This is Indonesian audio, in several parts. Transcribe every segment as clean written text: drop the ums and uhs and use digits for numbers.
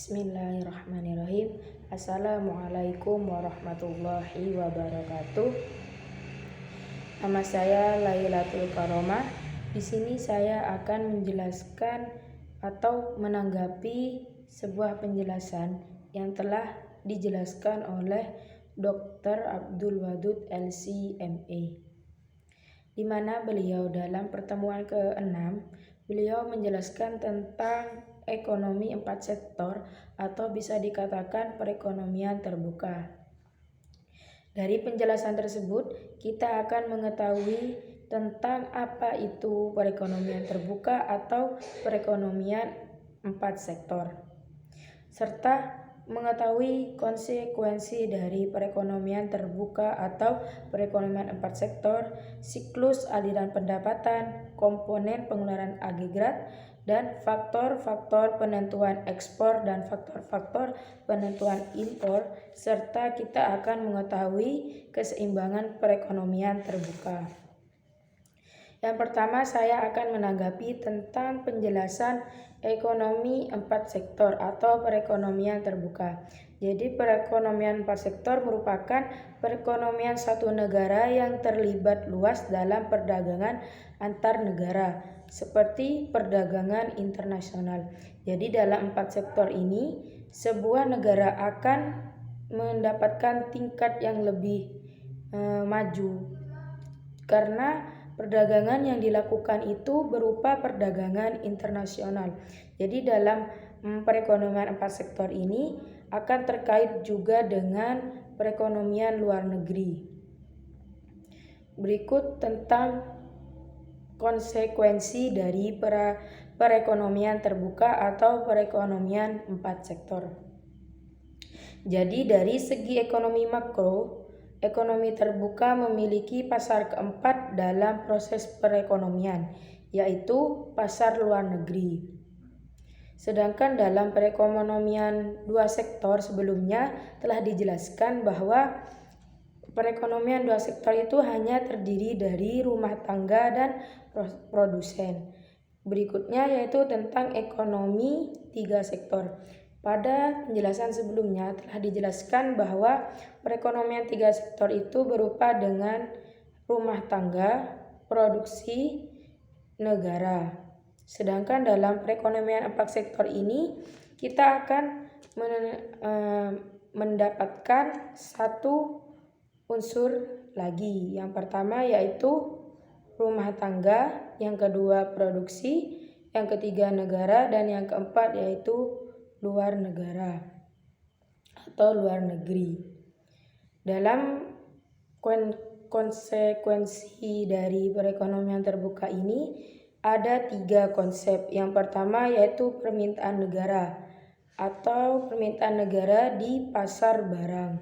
Bismillahirrahmanirrahim. Assalamualaikum warahmatullahi wabarakatuh. Nama saya Lailatul Karomah. Di sini saya akan menjelaskan atau menanggapi sebuah penjelasan yang telah dijelaskan oleh Dr. Abdul Wadud LC.MA, di mana beliau dalam pertemuan ke-6 beliau menjelaskan tentang ekonomi 4 sektor atau bisa dikatakan perekonomian terbuka. Dari penjelasan tersebut kita akan mengetahui tentang apa itu perekonomian terbuka atau perekonomian 4 sektor, serta mengetahui konsekuensi dari perekonomian terbuka atau perekonomian 4 sektor, siklus aliran pendapatan, komponen pengeluaran agregat, dan faktor-faktor penentuan ekspor dan faktor-faktor penentuan impor, serta kita akan mengetahui keseimbangan perekonomian terbuka. Yang pertama, saya akan menanggapi tentang penjelasan ekonomi 4 sektor atau perekonomian terbuka. Jadi perekonomian 4 sektor merupakan perekonomian satu negara yang terlibat luas dalam perdagangan antar negara, seperti perdagangan internasional. Jadi dalam 4 sektor ini, sebuah negara akan mendapatkan tingkat yang lebih maju karena perdagangan yang dilakukan itu berupa perdagangan internasional. Jadi dalam perekonomian 4 sektor ini akan terkait juga dengan perekonomian luar negeri. Berikut tentang konsekuensi dari perekonomian terbuka atau perekonomian 4 sektor. Jadi dari segi ekonomi makro, ekonomi terbuka memiliki pasar keempat dalam proses perekonomian, yaitu pasar luar negeri. Sedangkan dalam perekonomian 2 sektor sebelumnya telah dijelaskan bahwa perekonomian 2 sektor itu hanya terdiri dari rumah tangga dan produsen. Berikutnya yaitu tentang ekonomi 3 sektor. Pada penjelasan sebelumnya telah dijelaskan bahwa perekonomian 3 sektor itu berupa dengan rumah tangga, produksi, negara. Sedangkan dalam perekonomian 4 sektor ini kita akan mendapatkan satu unsur lagi. Yang pertama yaitu rumah tangga, yang kedua produksi, yang ketiga negara, dan yang keempat yaitu luar negara atau luar negeri. Dalam konsekuensi dari perekonomian terbuka ini ada 3 konsep. Yang pertama yaitu permintaan negara atau permintaan negara di pasar barang.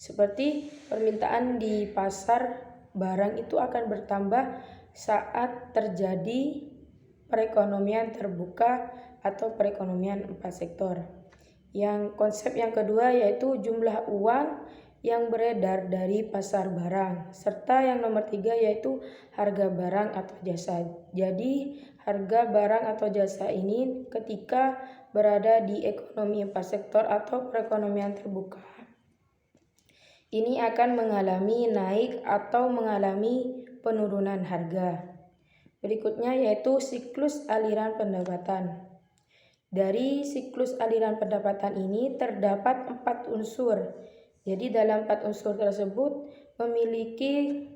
Seperti permintaan di pasar barang itu akan bertambah saat terjadi perekonomian terbuka atau perekonomian 4 sektor. Yang konsep yang kedua yaitu jumlah uang yang beredar dari pasar barang, serta yang nomor 3 yaitu harga barang atau jasa. Jadi harga barang atau jasa ini ketika berada di ekonomi 4 sektor atau perekonomian terbuka, ini akan mengalami naik atau mengalami penurunan harga. Berikutnya yaitu siklus aliran pendapatan. Dari siklus aliran pendapatan ini terdapat 4 unsur. Jadi dalam 4 unsur tersebut memiliki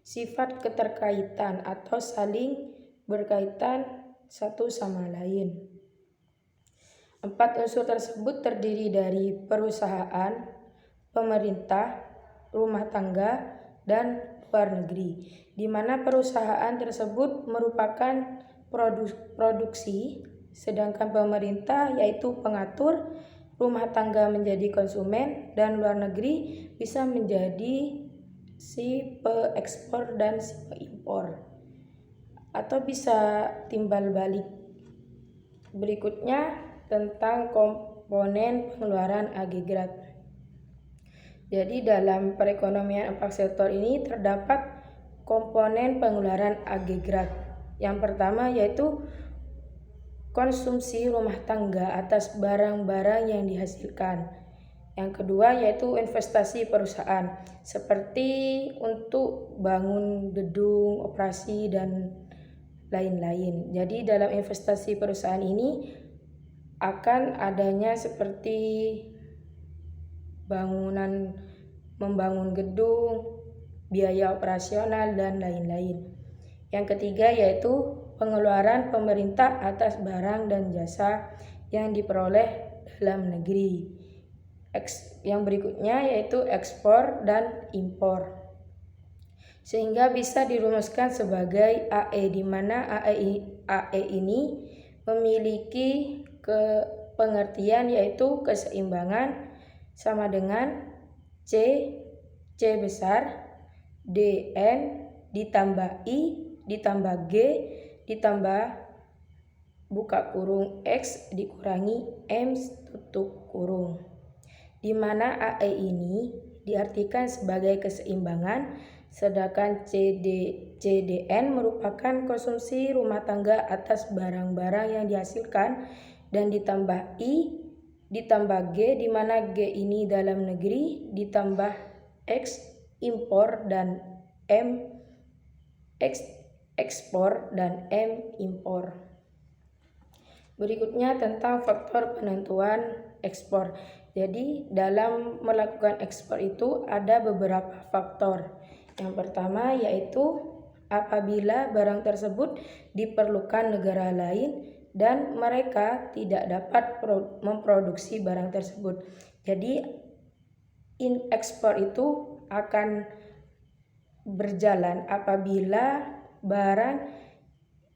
sifat keterkaitan atau saling berkaitan satu sama lain. 4 unsur tersebut terdiri dari perusahaan, pemerintah, rumah tangga, dan luar negeri, di mana perusahaan tersebut merupakan produksi, sedangkan pemerintah yaitu pengatur, rumah tangga menjadi konsumen, dan luar negeri bisa menjadi si peekspor dan si peimpor, atau bisa timbal balik. Berikutnya tentang komponen pengeluaran agregat. Jadi dalam perekonomian 4 sektor ini terdapat komponen pengeluaran agregat. Yang pertama yaitu konsumsi rumah tangga atas barang-barang yang dihasilkan. Yang kedua yaitu investasi perusahaan, seperti untuk bangun gedung, operasi, dan lain-lain. Jadi dalam investasi perusahaan ini akan adanya seperti membangun gedung, biaya operasional, dan lain-lain. Yang ketiga yaitu pengeluaran pemerintah atas barang dan jasa yang diperoleh dalam negeri. Yang berikutnya yaitu ekspor dan impor. Sehingga bisa dirumuskan sebagai AE, di mana AE ini memiliki pengertian yaitu keseimbangan sama dengan C besar, DN ditambah I ditambah G ditambah buka kurung X dikurangi M tutup kurung. Di mana AE ini diartikan sebagai keseimbangan, sedangkan CDN merupakan konsumsi rumah tangga atas barang-barang yang dihasilkan, dan ditambah I ditambah G, di mana G ini dalam negeri, ditambah X impor dan M ekspor dan M impor. Berikutnya tentang faktor penentuan ekspor. Jadi dalam melakukan ekspor itu ada beberapa faktor. Yang pertama yaitu apabila barang tersebut diperlukan negara lain dan mereka tidak dapat memproduksi barang tersebut. Jadi ekspor itu akan berjalan apabila barang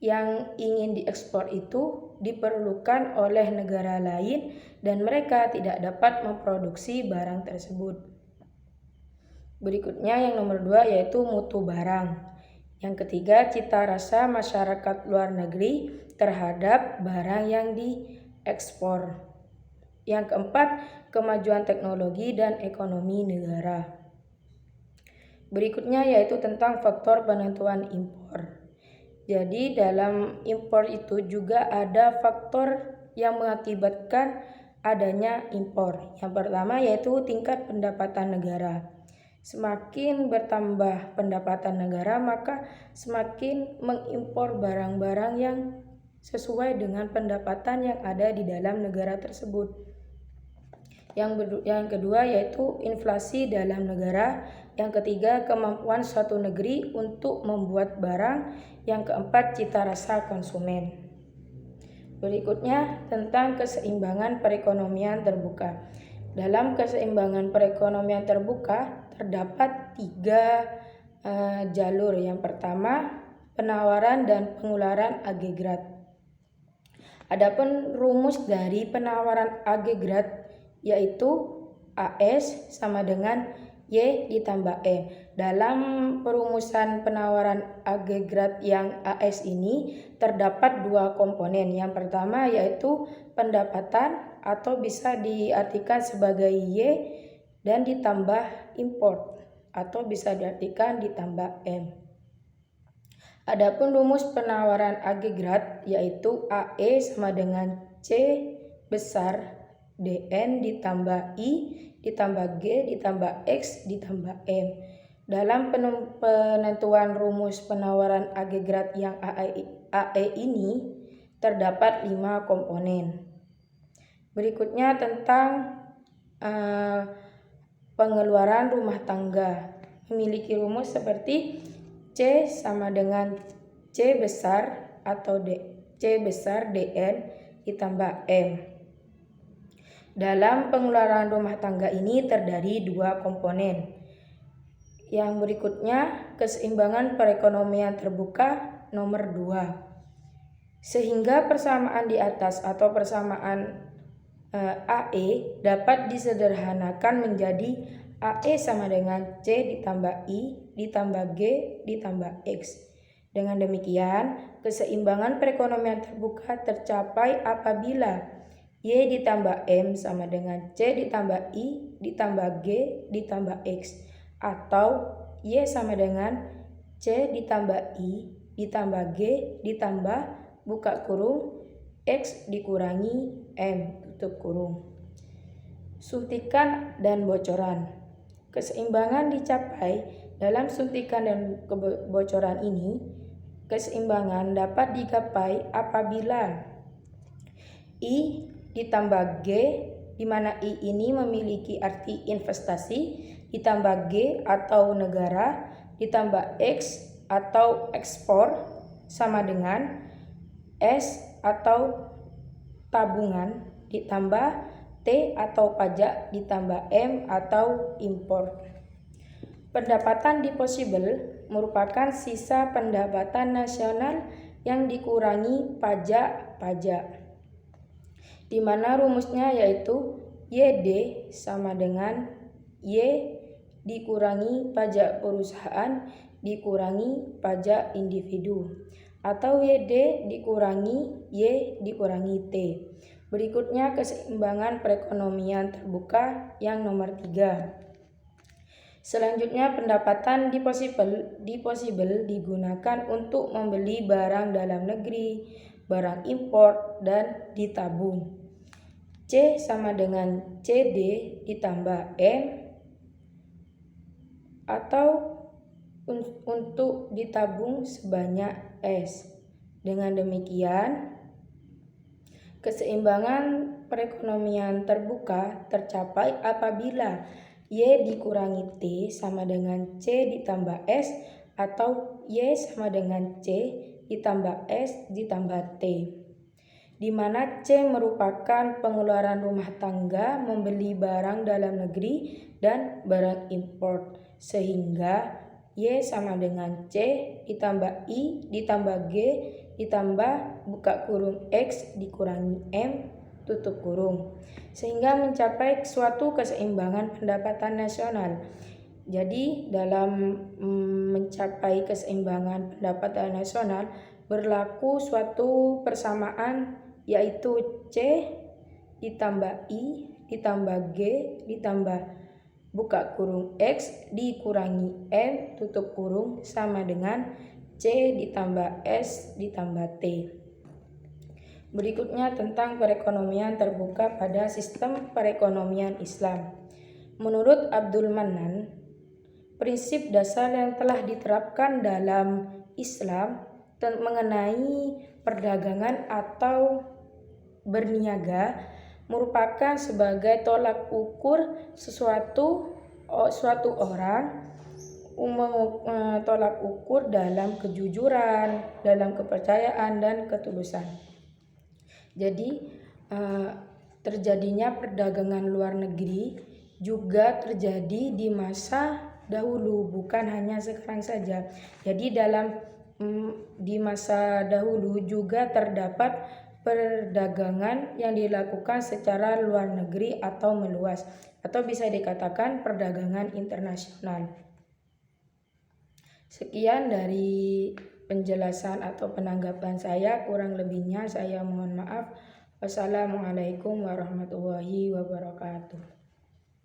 yang ingin diekspor itu diperlukan oleh negara lain dan mereka tidak dapat memproduksi barang tersebut. Berikutnya yang nomor 2 yaitu mutu barang. Yang ketiga, cita rasa masyarakat luar negeri terhadap barang yang diekspor. Yang keempat, kemajuan teknologi dan ekonomi negara. Berikutnya yaitu tentang faktor penentuan impor. Jadi dalam impor itu juga ada faktor yang mengakibatkan adanya impor. Yang pertama yaitu tingkat pendapatan negara. Semakin bertambah pendapatan negara, maka semakin mengimpor barang-barang yang sesuai dengan pendapatan yang ada di dalam negara tersebut. Yang kedua yaitu inflasi dalam negara. Yang ketiga, kemampuan suatu negeri untuk membuat barang. Yang keempat, cita rasa konsumen. Berikutnya tentang keseimbangan perekonomian terbuka. Dalam keseimbangan perekonomian terbuka terdapat 3 jalur. Yang pertama, penawaran dan pengeluaran agregat. Adapun rumus dari penawaran agregat yaitu AS sama dengan Y ditambah E. Dalam perumusan penawaran agregat yang AS ini terdapat 2 komponen. Yang pertama yaitu pendapatan atau bisa diartikan sebagai Y dan ditambah import atau bisa diartikan ditambah M. Adapun rumus penawaran agregat yaitu AE sama dengan C besar DN ditambah I ditambah G ditambah X ditambah M. Dalam penentuan rumus penawaran agregat yang AE ini terdapat 5 komponen. Berikutnya tentang pengeluaran rumah tangga. Memiliki rumus seperti C sama dengan C besar atau C besar DN ditambah M. Dalam pengeluaran rumah tangga ini terdiri 2 komponen. Yang berikutnya, keseimbangan perekonomian terbuka nomor 2. Sehingga persamaan di atas atau persamaan AE dapat disederhanakan menjadi AE sama dengan C ditambah I ditambah G ditambah X. Dengan demikian, keseimbangan perekonomian terbuka tercapai apabila Y ditambah M sama dengan C ditambah I ditambah G ditambah X, atau Y sama dengan C ditambah I ditambah G ditambah buka kurung X dikurangi M tutup kurung. Suntikan dan bocoran. Keseimbangan dicapai dalam suntikan dan kebocoran ini. Keseimbangan dapat digapai apabila I ditambah G, di mana I ini memiliki arti investasi, ditambah G atau negara, ditambah X atau ekspor, sama dengan S atau tabungan, ditambah T atau pajak, ditambah M atau impor. Pendapatan deposable merupakan sisa pendapatan nasional yang dikurangi pajak-pajak, di mana rumusnya yaitu YD sama dengan Y dikurangi pajak perusahaan dikurangi pajak individu, atau YD dikurangi Y dikurangi T. Berikutnya keseimbangan perekonomian terbuka yang nomor 3. Selanjutnya pendapatan deposable digunakan untuk membeli barang dalam negeri, barang impor, dan ditabung. C sama dengan CD ditambah M, atau untuk ditabung sebanyak S. Dengan demikian, keseimbangan perekonomian terbuka tercapai apabila Y dikurangi T sama dengan C ditambah S, atau Y sama dengan C ditambah S ditambah T, di mana C merupakan pengeluaran rumah tangga membeli barang dalam negeri dan barang impor, sehingga Y sama dengan C ditambah I ditambah G ditambah buka kurung X dikurangi M tutup kurung, sehingga mencapai suatu keseimbangan pendapatan nasional. Jadi dalam mencapai keseimbangan pendapatan nasional berlaku suatu persamaan, yaitu C ditambah I ditambah G ditambah buka kurung X dikurangi M tutup kurung sama dengan C ditambah S ditambah T. Berikutnya tentang perekonomian terbuka pada sistem perekonomian Islam. Menurut Abdul Manan, prinsip dasar yang telah diterapkan dalam Islam mengenai perdagangan atau berniaga merupakan sebagai tolak ukur suatu orang, tolak ukur dalam kejujuran, dalam kepercayaan dan ketulusan. Jadi terjadinya perdagangan luar negeri juga terjadi di masa dahulu, bukan hanya sekarang saja. Jadi di masa dahulu juga terdapat perdagangan yang dilakukan secara luar negeri atau meluas, atau bisa dikatakan perdagangan internasional. Sekian dari penjelasan atau penanggapan saya, kurang lebihnya saya mohon maaf. Wassalamualaikum warahmatullahi wabarakatuh.